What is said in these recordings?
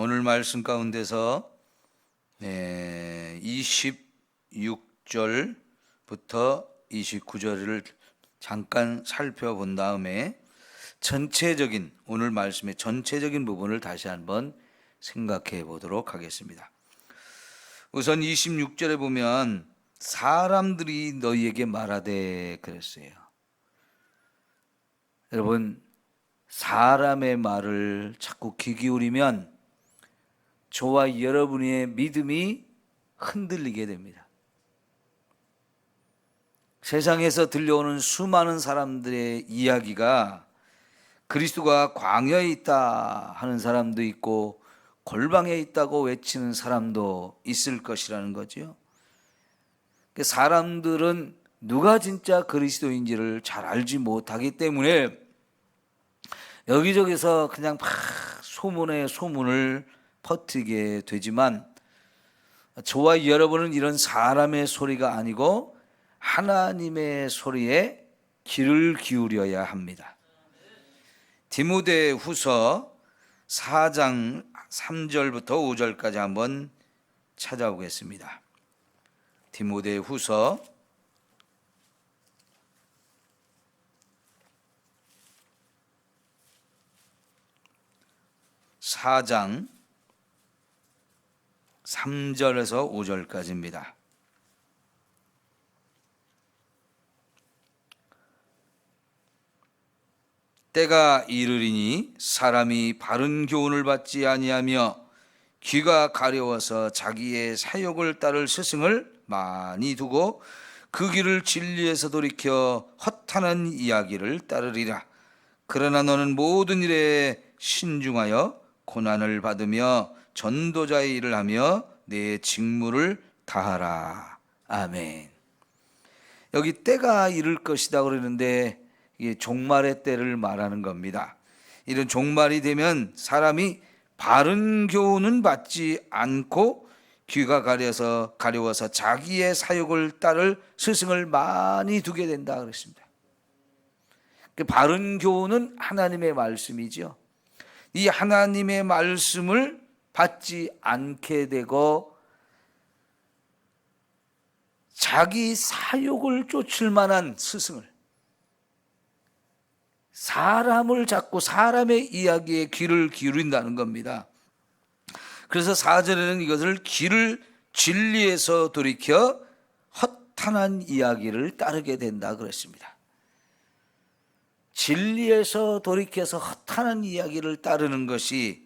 오늘 말씀 가운데서 26절부터 29절을 잠깐 살펴본 다음에 오늘 말씀의 전체적인 부분을 다시 한번 생각해 보도록 하겠습니다. 우선 26절에 보면 사람들이 너희에게 말하되 그랬어요. 여러분, 사람의 말을 자꾸 귀 기울이면 저와 여러분의 믿음이 흔들리게 됩니다. 세상에서 들려오는 수많은 사람들의 이야기가 그리스도가 광야에 있다 하는 사람도 있고 골방에 있다고 외치는 사람도 있을 것이라는 거죠. 사람들은 누가 진짜 그리스도인지를 잘 알지 못하기 때문에 여기저기서 그냥 막 소문에 소문을 퍼뜨리게 되지만, 저와 여러분은 이런 사람의 소리가 아니고 하나님의 소리에 귀를 기울여야 합니다. 디모데후서 4장 3절부터 5절까지 한번 찾아오겠습니다. 디모데후서 4장 3절에서 5절까지입니다. 때가 이르리니 사람이 바른 교훈을 받지 아니하며 귀가 가려워서 자기의 사욕을 따를 스승을 많이 두고 그 길을 진리에서 돌이켜 허탄한 이야기를 따르리라. 그러나 너는 모든 일에 신중하여 고난을 받으며 전도자의 일을 하며 내 직무를 다하라. 아멘. 여기 때가 이를 것이다 그러는데 이게 종말의 때를 말하는 겁니다. 이런 종말이 되면 사람이 바른 교훈은 받지 않고 귀가 가려워서 자기의 사욕을 따를 스승을 많이 두게 된다 그랬습니다. 바른 교훈은 하나님의 말씀이죠. 이 하나님의 말씀을 받지 않게 되고 자기 사욕을 쫓을 만한 스승을, 사람을 잡고 사람의 이야기에 귀를 기울인다는 겁니다. 그래서 4절에는 이것을 귀를 진리에서 돌이켜 허탄한 이야기를 따르게 된다 그랬습니다. 진리에서 돌이켜서 허탄한 이야기를 따르는 것이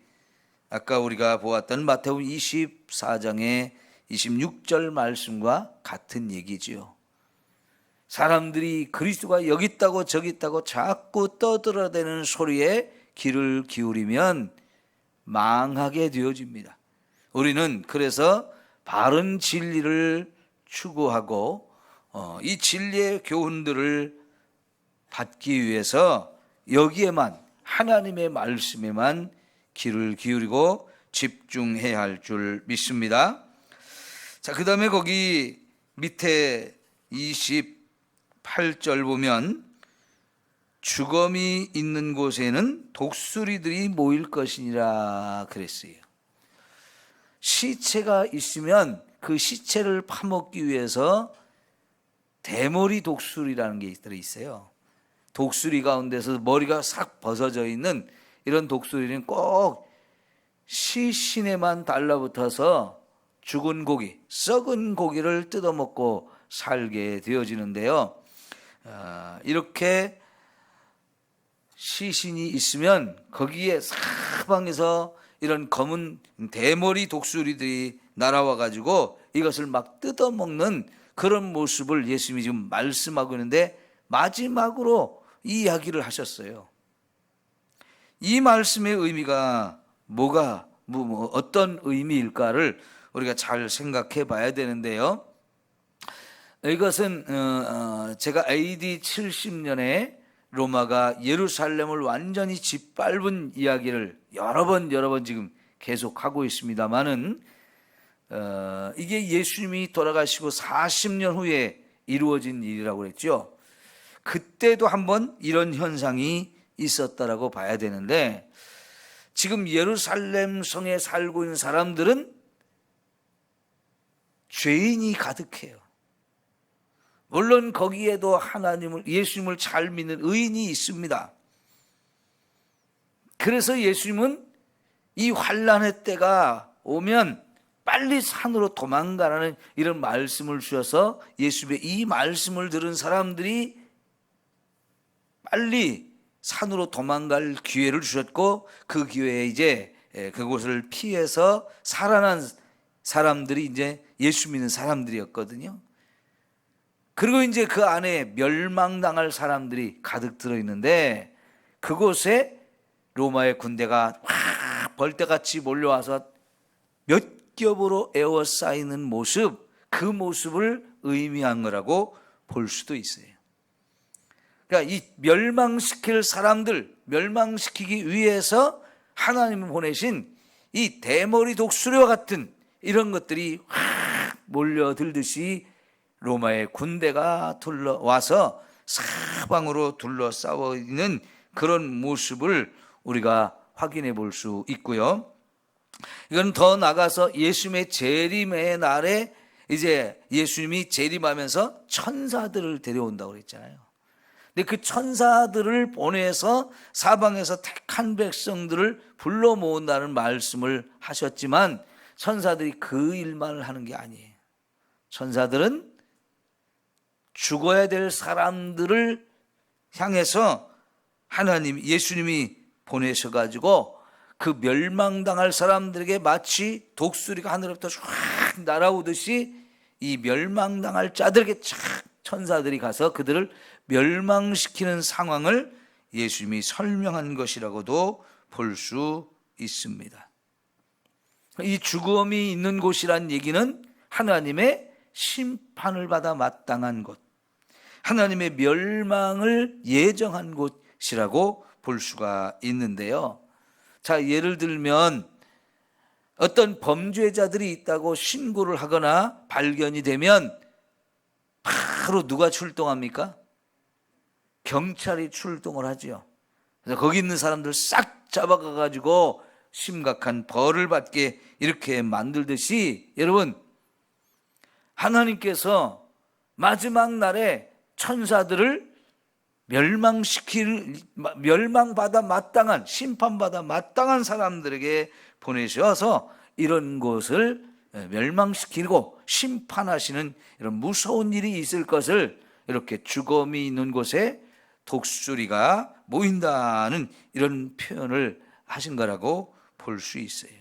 아까 우리가 보았던 마태복음 24장의 26절 말씀과 같은 얘기지요. 사람들이 그리스도가 여기 있다고 저기 있다고 자꾸 떠들어대는 소리에 귀를 기울이면 망하게 되어집니다. 우리는 그래서 바른 진리를 추구하고 이 진리의 교훈들을 받기 위해서 여기에만, 하나님의 말씀에만 귀를 기울이고 집중해야 할 줄 믿습니다. 자, 그 다음에 거기 밑에 28절 보면 주검이 있는 곳에는 독수리들이 모일 것이니라 그랬어요. 시체가 있으면 그 시체를 파먹기 위해서 대머리 독수리라는 게 있어요. 독수리 가운데서 머리가 싹 벗어져 있는 이런 독수리는 꼭 시신에만 달라붙어서 죽은 고기, 썩은 고기를 뜯어먹고 살게 되어지는데요. 이렇게 시신이 있으면 거기에 사방에서 이런 검은 대머리 독수리들이 날아와 가지고 이것을 막 뜯어먹는 그런 모습을 예수님이 지금 말씀하고 있는데, 마지막으로 이 이야기를 하셨어요. 이 말씀의 의미가 어떤 의미일까를 우리가 잘 생각해 봐야 되는데요. 이것은 제가 AD 70년에 로마가 예루살렘을 완전히 짓밟은 이야기를 여러 번 지금 계속하고 있습니다만은 이게 예수님이 돌아가시고 40년 후에 이루어진 일이라고 그랬죠. 그때도 한번 이런 현상이 있었다라고 봐야 되는데, 지금 예루살렘 성에 살고 있는 사람들은 죄인이 가득해요. 물론 거기에도 하나님을, 예수님을 잘 믿는 의인이 있습니다. 그래서 예수님은 이 환난의 때가 오면 빨리 산으로 도망가라는 이런 말씀을 주셔서 예수님의 이 말씀을 들은 사람들이 빨리 산으로 도망갈 기회를 주셨고, 그 기회에 이제 그곳을 피해서 살아난 사람들이 이제 예수 믿는 사람들이었거든요. 그리고 이제 그 안에 멸망당할 사람들이 가득 들어있는데, 그곳에 로마의 군대가 확 벌떼같이 몰려와서 몇 겹으로 에워싸이는 모습, 그 모습을 의미한 거라고 볼 수도 있어요. 그러니까 이 멸망시킬 사람들, 멸망시키기 위해서 하나님이 보내신 이 대머리 독수리와 같은 이런 것들이 확 몰려들듯이 로마의 군대가 둘러와서 사방으로 둘러싸워 있는 그런 모습을 우리가 확인해 볼 수 있고요. 이건 더 나가서 예수님의 재림의 날에 이제 예수님이 재림하면서 천사들을 데려온다고 그랬잖아요. 근데 그 천사들을 보내서 사방에서 택한 백성들을 불러 모은다는 말씀을 하셨지만, 천사들이 그 일만을 하는 게 아니에요. 천사들은 죽어야 될 사람들을 향해서 하나님, 예수님이 보내셔가지고 그 멸망당할 사람들에게 마치 독수리가 하늘로부터 쫙 날아오듯이 이 멸망당할 자들에게 착 천사들이 가서 그들을 멸망시키는 상황을 예수님이 설명한 것이라고도 볼 수 있습니다. 이 죽음이 있는 곳이란 얘기는 하나님의 심판을 받아 마땅한 곳, 하나님의 멸망을 예정한 곳이라고 볼 수가 있는데요. 자, 예를 들면 어떤 범죄자들이 있다고 신고를 하거나 발견이 되면 바로 누가 출동합니까? 경찰이 출동을 하죠. 그래서 거기 있는 사람들 싹 잡아가 가지고 심각한 벌을 받게 이렇게 만들듯이, 여러분, 하나님께서 마지막 날에 천사들을 멸망받아 마땅한, 심판받아 마땅한 사람들에게 보내셔서 이런 것을 멸망시키고 심판하시는 이런 무서운 일이 있을 것을, 이렇게 죽음이 있는 곳에 독수리가 모인다는 이런 표현을 하신 거라고 볼 수 있어요.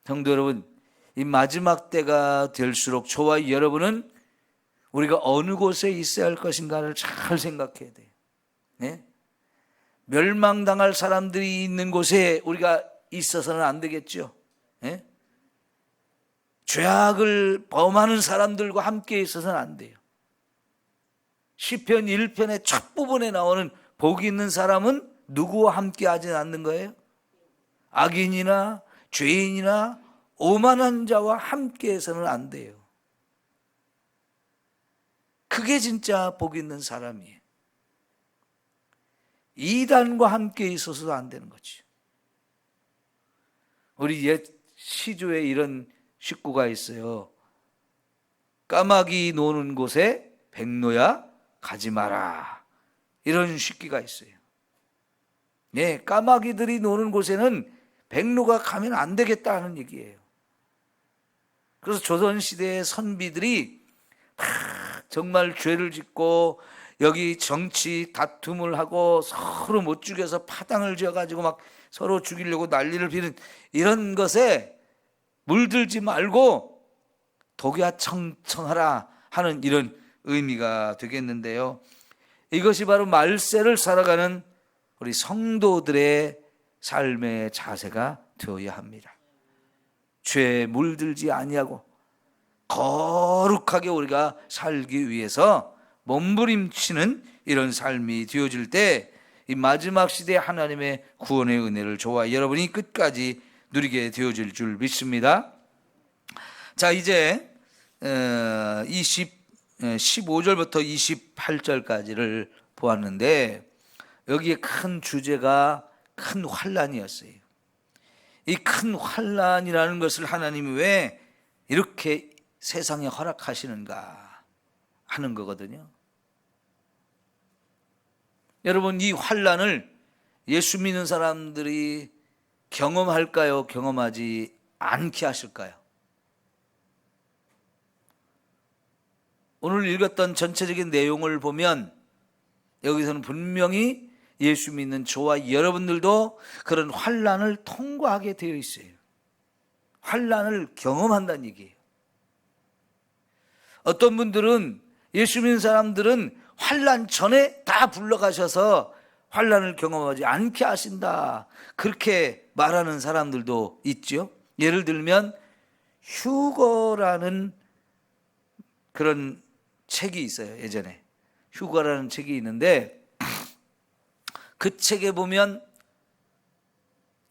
성도 여러분, 이 마지막 때가 될수록 저와 여러분은 우리가 어느 곳에 있어야 할 것인가를 잘 생각해야 돼요. 네? 멸망당할 사람들이 있는 곳에 우리가 있어서는 안 되겠죠. 네? 죄악을 범하는 사람들과 함께 있어서는 안 돼요. 시편 1편의 첫 부분에 나오는 복이 있는 사람은 누구와 함께 하진 않는 거예요? 악인이나 죄인이나 오만한 자와 함께 해서는 안 돼요. 그게 진짜 복 있는 사람이에요. 이단과 함께 있어서도 안 되는 거죠. 우리 옛 시조에 이런 식구가 있어요. 까마귀 노는 곳에 백로야 가지 마라, 이런 식기가 있어요. 네, 까마귀들이 노는 곳에는 백로가 가면 안 되겠다는 얘기예요. 그래서 조선시대의 선비들이 정말 죄를 짓고 여기 정치 다툼을 하고 서로 못 죽여서 파당을 지어가지고 막 서로 죽이려고 난리를 피는 이런 것에 물들지 말고 독야청청하라 하는 이런 의미가 되겠는데요. 이것이 바로 말세를 살아가는 우리 성도들의 삶의 자세가 되어야 합니다. 죄에 물들지 아니하고 거룩하게 우리가 살기 위해서 몸부림치는 이런 삶이 되어질 때, 이 마지막 시대에 하나님의 구원의 은혜를 저와 여러분이 끝까지 누리게 되어질 줄 믿습니다. 자, 이제 15절부터 28절까지를 보았는데, 여기에 큰 주제가 큰 환난이었어요. 이 큰 환난이라는 것을 하나님이 왜 이렇게 세상에 허락하시는가 하는 거거든요. 여러분, 이 환난을 예수 믿는 사람들이 경험할까요? 경험하지 않게 하실까요? 오늘 읽었던 전체적인 내용을 보면 여기서는 분명히 예수 믿는 저와 여러분들도 그런 환난을 통과하게 되어 있어요. 환난을 경험한다는 얘기예요. 어떤 분들은, 예수 믿는 사람들은 환난 전에 다 불러가셔서 환난을 경험하지 않게 하신다, 그렇게 말하는 사람들도 있죠. 예를 들면 휴거라는 그런 책이 있어요. 예전에 휴거라는 책이 있는데 그 책에 보면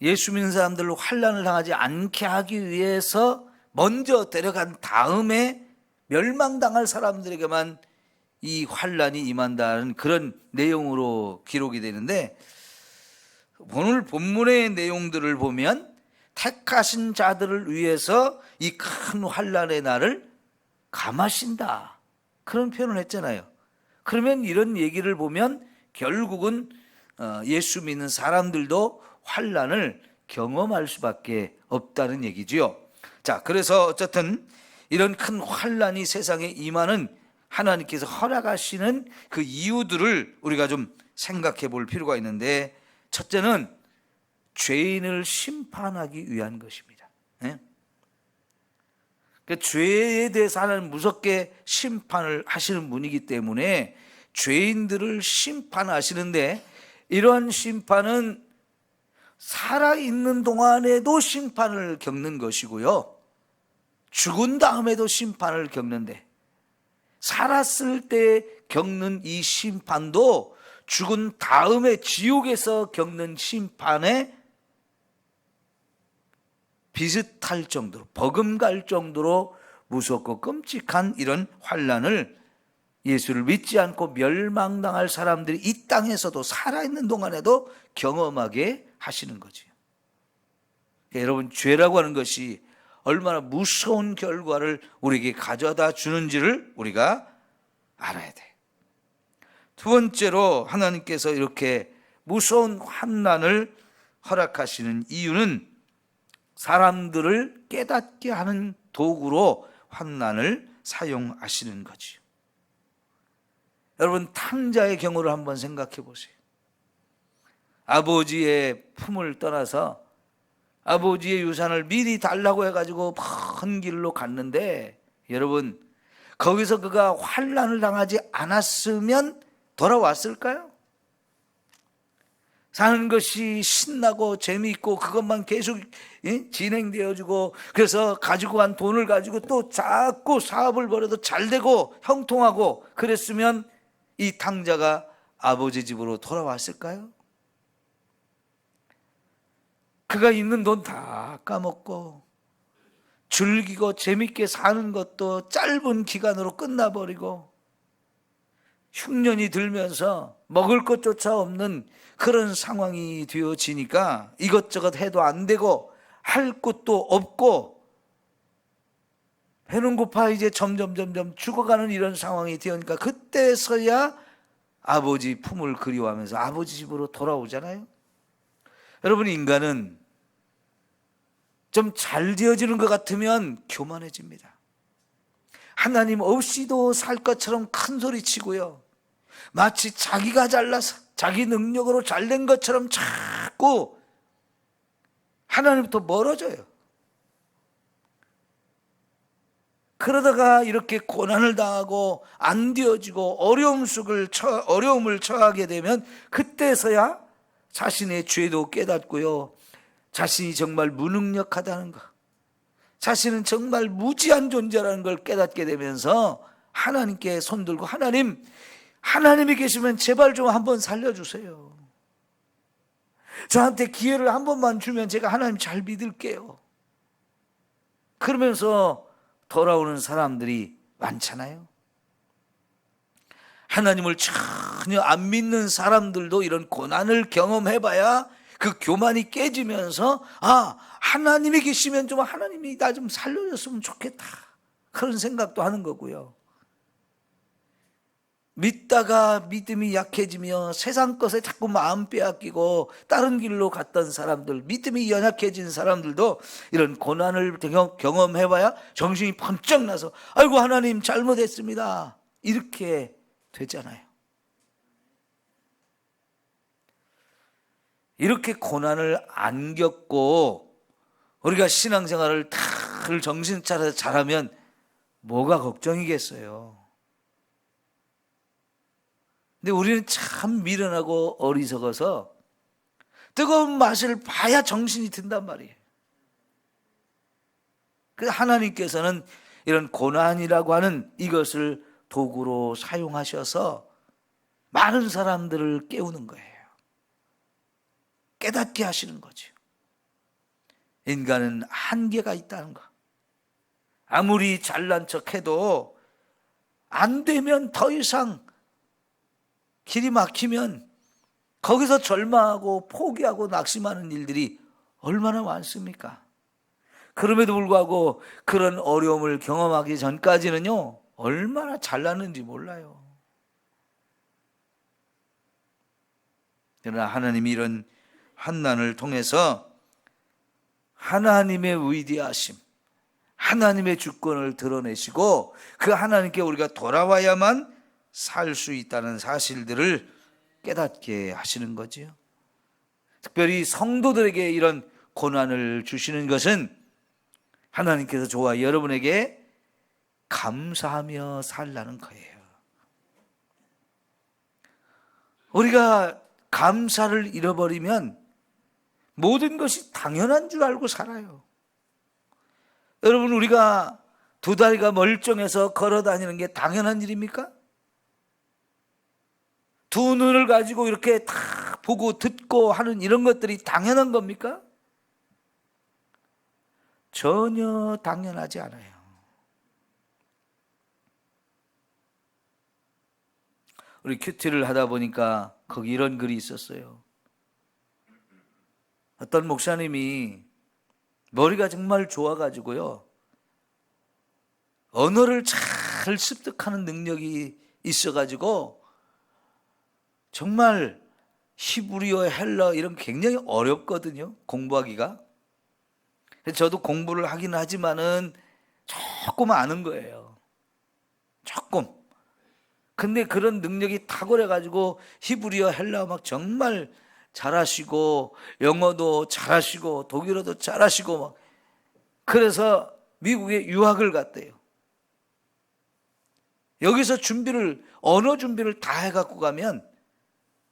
예수 믿는 사람들로 환난을 당하지 않게 하기 위해서 먼저 데려간 다음에 멸망당할 사람들에게만 이 환난이 임한다는 그런 내용으로 기록이 되는데, 오늘 본문의 내용들을 보면 택하신 자들을 위해서 이 큰 환난의 날을 감하신다, 그런 표현을 했잖아요. 그러면 이런 얘기를 보면 결국은 예수 믿는 사람들도 환난을 경험할 수밖에 없다는 얘기지요. 자, 그래서 어쨌든 이런 큰 환난이 세상에 임하는 하나님께서 허락하시는 그 이유들을 우리가 좀 생각해 볼 필요가 있는데, 첫째는 죄인을 심판하기 위한 것입니다. 그러니까 죄에 대해서 하나님 무섭게 심판을 하시는 분이기 때문에 죄인들을 심판하시는데, 이러한 심판은 살아있는 동안에도 심판을 겪는 것이고요, 죽은 다음에도 심판을 겪는데, 살았을 때 겪는 이 심판도 죽은 다음에 지옥에서 겪는 심판에 비슷할 정도로, 버금갈 정도로 무섭고 끔찍한 이런 환난을 예수를 믿지 않고 멸망당할 사람들이 이 땅에서도 살아있는 동안에도 경험하게 하시는 거죠. 여러분, 죄라고 하는 것이 얼마나 무서운 결과를 우리에게 가져다 주는지를 우리가 알아야 돼. 두 번째로 하나님께서 이렇게 무서운 환난을 허락하시는 이유는 사람들을 깨닫게 하는 도구로 환난을 사용하시는 거죠. 여러분, 탕자의 경우를 한번 생각해 보세요. 아버지의 품을 떠나서 아버지의 유산을 미리 달라고 해가지고 먼 길로 갔는데, 여러분, 거기서 그가 환난을 당하지 않았으면 돌아왔을까요? 사는 것이 신나고 재미있고 그것만 계속 진행되어지고, 그래서 가지고 간 돈을 가지고 또 자꾸 사업을 벌여도 잘 되고 형통하고 그랬으면 이 탕자가 아버지 집으로 돌아왔을까요? 그가 있는 돈 다 까먹고 즐기고 재밌게 사는 것도 짧은 기간으로 끝나버리고, 흉년이 들면서 먹을 것조차 없는 그런 상황이 되어지니까 이것저것 해도 안 되고 할 것도 없고 배는 고파 이제 점점 죽어가는 이런 상황이 되니까, 그때서야 아버지 품을 그리워하면서 아버지 집으로 돌아오잖아요. 여러분, 인간은 좀 잘 되어지는 것 같으면 교만해집니다. 하나님 없이도 살 것처럼 큰 소리 치고요, 마치 자기가 잘나서 자기 능력으로 잘된 것처럼 자꾸 하나님부터 멀어져요. 그러다가 이렇게 고난을 당하고 안 되어지고 어려움을 처하게 되면 그때서야 자신의 죄도 깨닫고요, 자신이 정말 무능력하다는 것, 자신은 정말 무지한 존재라는 걸 깨닫게 되면서 하나님께 손들고, 하나님이 계시면 제발 좀 한번 살려주세요. 저한테 기회를 한 번만 주면 제가 하나님 잘 믿을게요. 그러면서 돌아오는 사람들이 많잖아요. 하나님을 전혀 안 믿는 사람들도 이런 고난을 경험해봐야 그 교만이 깨지면서 아, 하나님이 계시면 좀 하나님이 나 좀 살려줬으면 좋겠다, 그런 생각도 하는 거고요. 믿다가 믿음이 약해지며 세상 것에 자꾸 마음 빼앗기고 다른 길로 갔던 사람들, 믿음이 연약해진 사람들도 이런 고난을 경험해봐야 정신이 번쩍 나서 아이고 하나님 잘못했습니다, 이렇게 되잖아요. 이렇게 고난을 안 겪고 우리가 신앙생활을 다 정신 차려서 잘하면 뭐가 걱정이겠어요. 근데 우리는 참 미련하고 어리석어서 뜨거운 맛을 봐야 정신이 든단 말이에요. 그래서 하나님께서는 이런 고난이라고 하는 이것을 도구로 사용하셔서 많은 사람들을 깨우는 거예요. 깨닫게 하시는 거죠. 인간은 한계가 있다는 거. 아무리 잘난 척해도 안 되면 더 이상 길이 막히면 거기서 절망하고 포기하고 낙심하는 일들이 얼마나 많습니까? 그럼에도 불구하고 그런 어려움을 경험하기 전까지는요, 얼마나 잘났는지 몰라요. 그러나 하나님이 이런 환난을 통해서 하나님의 위대하심, 하나님의 주권을 드러내시고 그 하나님께 우리가 돌아와야만 살 수 있다는 사실들을 깨닫게 하시는 거지요. 특별히 성도들에게 이런 고난을 주시는 것은 하나님께서 저와 여러분에게 감사하며 살라는 거예요. 우리가 감사를 잃어버리면 모든 것이 당연한 줄 알고 살아요. 여러분, 우리가 두 다리가 멀쩡해서 걸어 다니는 게 당연한 일입니까? 두 눈을 가지고 이렇게 다 보고 듣고 하는 이런 것들이 당연한 겁니까? 전혀 당연하지 않아요. 우리 큐티를 하다 보니까 거기 이런 글이 있었어요. 어떤 목사님이 머리가 정말 좋아가지고요, 언어를 잘 습득하는 능력이 있어가지고 정말 히브리어, 헬러 이런 굉장히 어렵거든요, 공부하기가. 저도 공부를 하긴 하지만은 조금 아는 거예요. 조금. 근데 그런 능력이 탁월해가지고 히브리어, 헬라어 막 정말 잘하시고 영어도 잘하시고 독일어도 잘하시고 막, 그래서 미국에 유학을 갔대요. 여기서 언어 준비를 다 해갖고 가면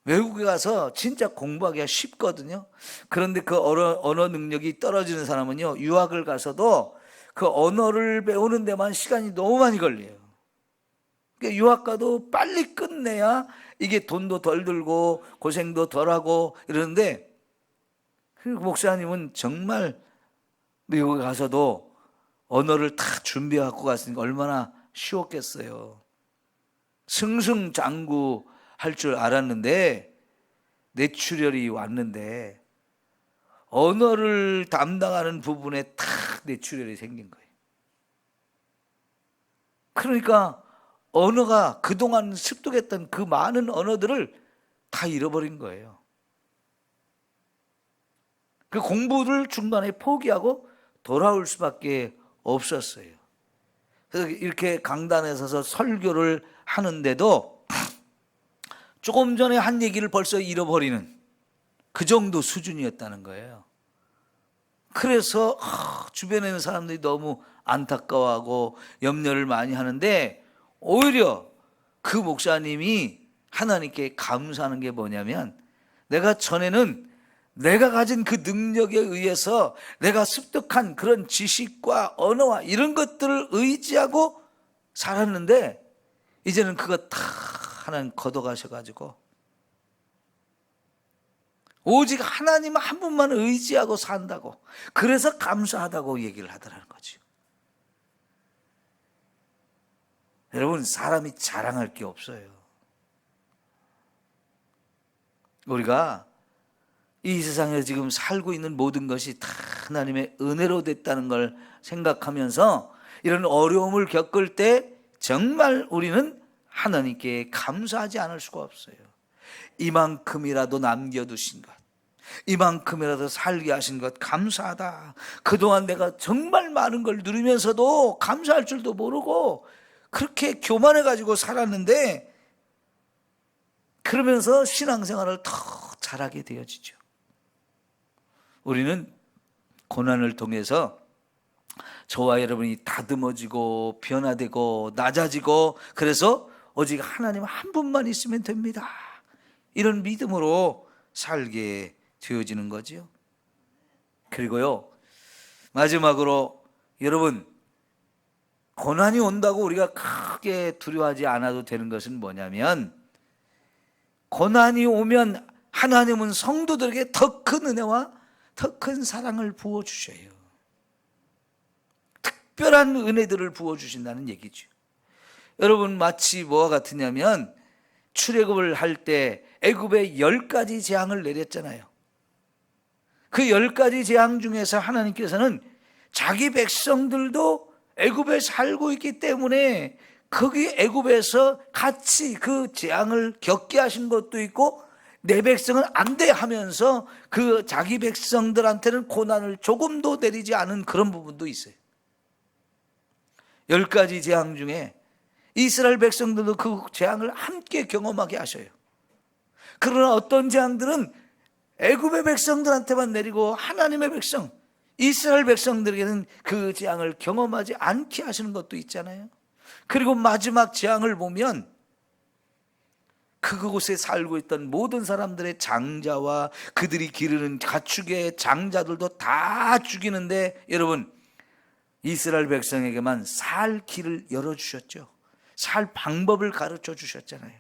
외국에 가서 진짜 공부하기가 쉽거든요. 그런데 그 언어 능력이 떨어지는 사람은요, 유학을 가서도 그 언어를 배우는 데만 시간이 너무 많이 걸려요. 그러니까 유학 가도 빨리 끝내야 이게 돈도 덜 들고 고생도 덜 하고 이러는데, 그 목사님은 정말 미국에 가서도 언어를 다 준비하고 갔으니까 얼마나 쉬웠겠어요. 승승장구 할 줄 알았는데 뇌출혈이 왔는데 언어를 담당하는 부분에 탁 뇌출혈이 생긴 거예요. 그러니까 언어가 그동안 습득했던 그 많은 언어들을 다 잃어버린 거예요. 그 공부를 중간에 포기하고 돌아올 수밖에 없었어요. 그래서 이렇게 강단에 서서 설교를 하는데도 조금 전에 한 얘기를 벌써 잃어버리는 그 정도 수준이었다는 거예요. 그래서 주변에 있는 사람들이 너무 안타까워하고 염려를 많이 하는데, 오히려 그 목사님이 하나님께 감사하는 게 뭐냐면, 내가 전에는 내가 가진 그 능력에 의해서 내가 습득한 그런 지식과 언어와 이런 것들을 의지하고 살았는데 이제는 그거 다 하나님 걷어가셔가지고 오직 하나님 한 분만 의지하고 산다고, 그래서 감사하다고 얘기를 하더라는 거죠. 여러분, 사람이 자랑할 게 없어요. 우리가 이 세상에 지금 살고 있는 모든 것이 다 하나님의 은혜로 됐다는 걸 생각하면서 이런 어려움을 겪을 때 정말 우리는 하나님께 감사하지 않을 수가 없어요. 이만큼이라도 남겨두신 것, 이만큼이라도 살게 하신 것 감사하다. 그동안 내가 정말 많은 걸 누리면서도 감사할 줄도 모르고 그렇게 교만해가지고 살았는데, 그러면서 신앙생활을 더 잘하게 되어지죠. 우리는 고난을 통해서 저와 여러분이 다듬어지고 변화되고 낮아지고, 그래서 오직 하나님 한 분만 있으면 됩니다, 이런 믿음으로 살게 되어지는 거지요. 그리고요, 마지막으로 여러분, 고난이 온다고 우리가 크게 두려워하지 않아도 되는 것은 뭐냐면, 고난이 오면 하나님은 성도들에게 더 큰 은혜와 더 큰 사랑을 부어주셔요. 특별한 은혜들을 부어주신다는 얘기죠. 여러분, 마치 뭐와 같으냐면 출애굽을 할 때 애굽에 10가지 재앙을 내렸잖아요. 그 10가지 재앙 중에서 하나님께서는 자기 백성들도 애굽에 살고 있기 때문에 거기 애굽에서 같이 그 재앙을 겪게 하신 것도 있고, 내 백성은 안 돼 하면서 그 자기 백성들한테는 고난을 조금도 내리지 않은 그런 부분도 있어요. 10가지 재앙 중에 이스라엘 백성들도 그 재앙을 함께 경험하게 하셔요. 그러나 어떤 재앙들은 애굽의 백성들한테만 내리고 하나님의 백성, 이스라엘 백성들에게는 그 재앙을 경험하지 않게 하시는 것도 있잖아요. 그리고 마지막 재앙을 보면 그곳에 살고 있던 모든 사람들의 장자와 그들이 기르는 가축의 장자들도 다 죽이는데, 여러분, 이스라엘 백성에게만 살 길을 열어주셨죠. 살 방법을 가르쳐 주셨잖아요.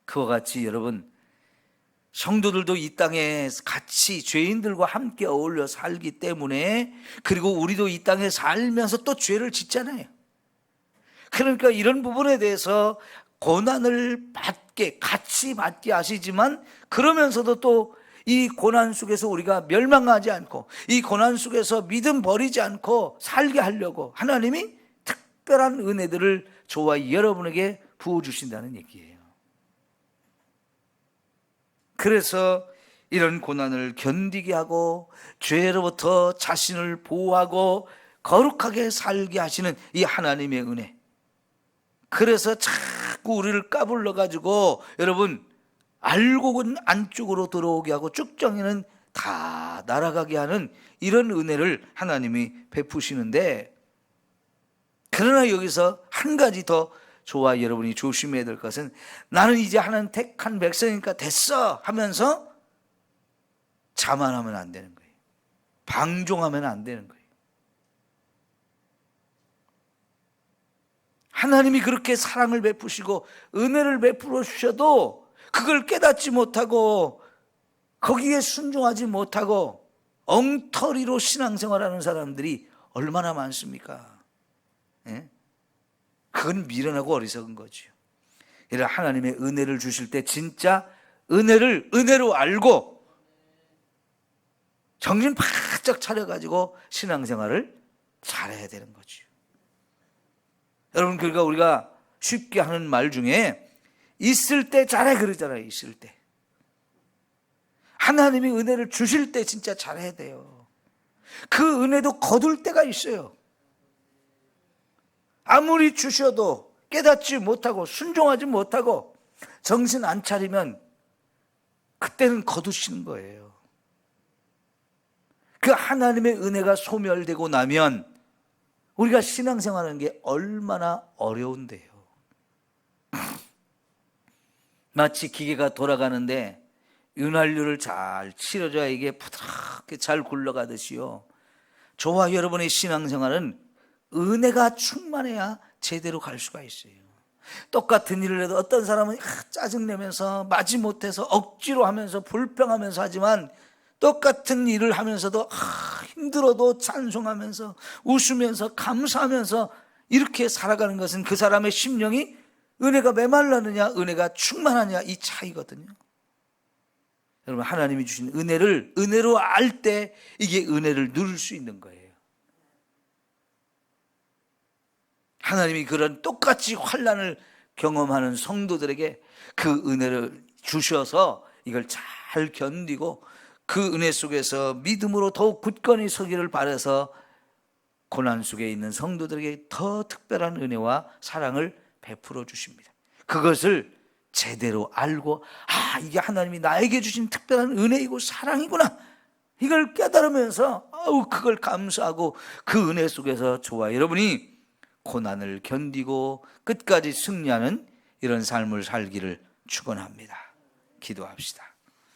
그와 같이 여러분, 성도들도 이 땅에 같이 죄인들과 함께 어울려 살기 때문에, 그리고 우리도 이 땅에 살면서 또 죄를 짓잖아요. 그러니까 이런 부분에 대해서 고난을 같이 받게 하시지만, 그러면서도 또 이 고난 속에서 우리가 멸망하지 않고, 이 고난 속에서 믿음 버리지 않고 살게 하려고 하나님이 특별한 은혜들을 저와 여러분에게 부어주신다는 얘기예요. 그래서 이런 고난을 견디게 하고 죄로부터 자신을 보호하고 거룩하게 살게 하시는 이 하나님의 은혜, 그래서 자꾸 우리를 까불러 가지고 여러분, 알고는 안쪽으로 들어오게 하고 쭉정이는 다 날아가게 하는 이런 은혜를 하나님이 베푸시는데, 그러나 여기서 한 가지 더 저와 여러분이 조심해야 될 것은, 나는 이제 하나님 택한 백성이니까 됐어 하면서 자만하면 안 되는 거예요. 방종하면 안 되는 거예요. 하나님이 그렇게 사랑을 베푸시고 은혜를 베풀어 주셔도 그걸 깨닫지 못하고 거기에 순종하지 못하고 엉터리로 신앙생활하는 사람들이 얼마나 많습니까? 예? 그건 미련하고 어리석은 거죠. 이런 하나님의 은혜를 주실 때 진짜 은혜를 은혜로 알고 정신 바짝 차려가지고 신앙생활을 잘해야 되는 거죠. 여러분, 그러니까 우리가 쉽게 하는 말 중에 있을 때 잘해 그러잖아요. 있을 때. 하나님이 은혜를 주실 때 진짜 잘해야 돼요. 그 은혜도 거둘 때가 있어요. 아무리 주셔도 깨닫지 못하고 순종하지 못하고 정신 안 차리면 그때는 거두시는 거예요. 그 하나님의 은혜가 소멸되고 나면 우리가 신앙생활하는 게 얼마나 어려운데요. 마치 기계가 돌아가는데 윤활유를 잘 치러줘야 이게 부드럽게 잘 굴러가듯이요. 저와 여러분의 신앙생활은 은혜가 충만해야 제대로 갈 수가 있어요. 똑같은 일을 해도 어떤 사람은 짜증내면서 마지못해서 억지로 하면서 불평하면서 하지만, 똑같은 일을 하면서도 힘들어도 찬송하면서 웃으면서 감사하면서 이렇게 살아가는 것은 그 사람의 심령이 은혜가 메말랐느냐 은혜가 충만하냐 이 차이거든요. 여러분, 하나님이 주신 은혜를 은혜로 알 때 이게 은혜를 누릴 수 있는 거예요. 하나님이 그런 똑같이 환난을 경험하는 성도들에게 그 은혜를 주셔서 이걸 잘 견디고 그 은혜 속에서 믿음으로 더욱 굳건히 서기를 바라서 고난 속에 있는 성도들에게 더 특별한 은혜와 사랑을 베풀어 주십니다. 그것을 제대로 알고, 아, 이게 하나님이 나에게 주신 특별한 은혜이고 사랑이구나, 이걸 깨달으면서 그걸 감사하고 그 은혜 속에서 저와 여러분이 고난을 견디고 끝까지 승리하는 이런 삶을 살기를 축원합니다. 기도합시다.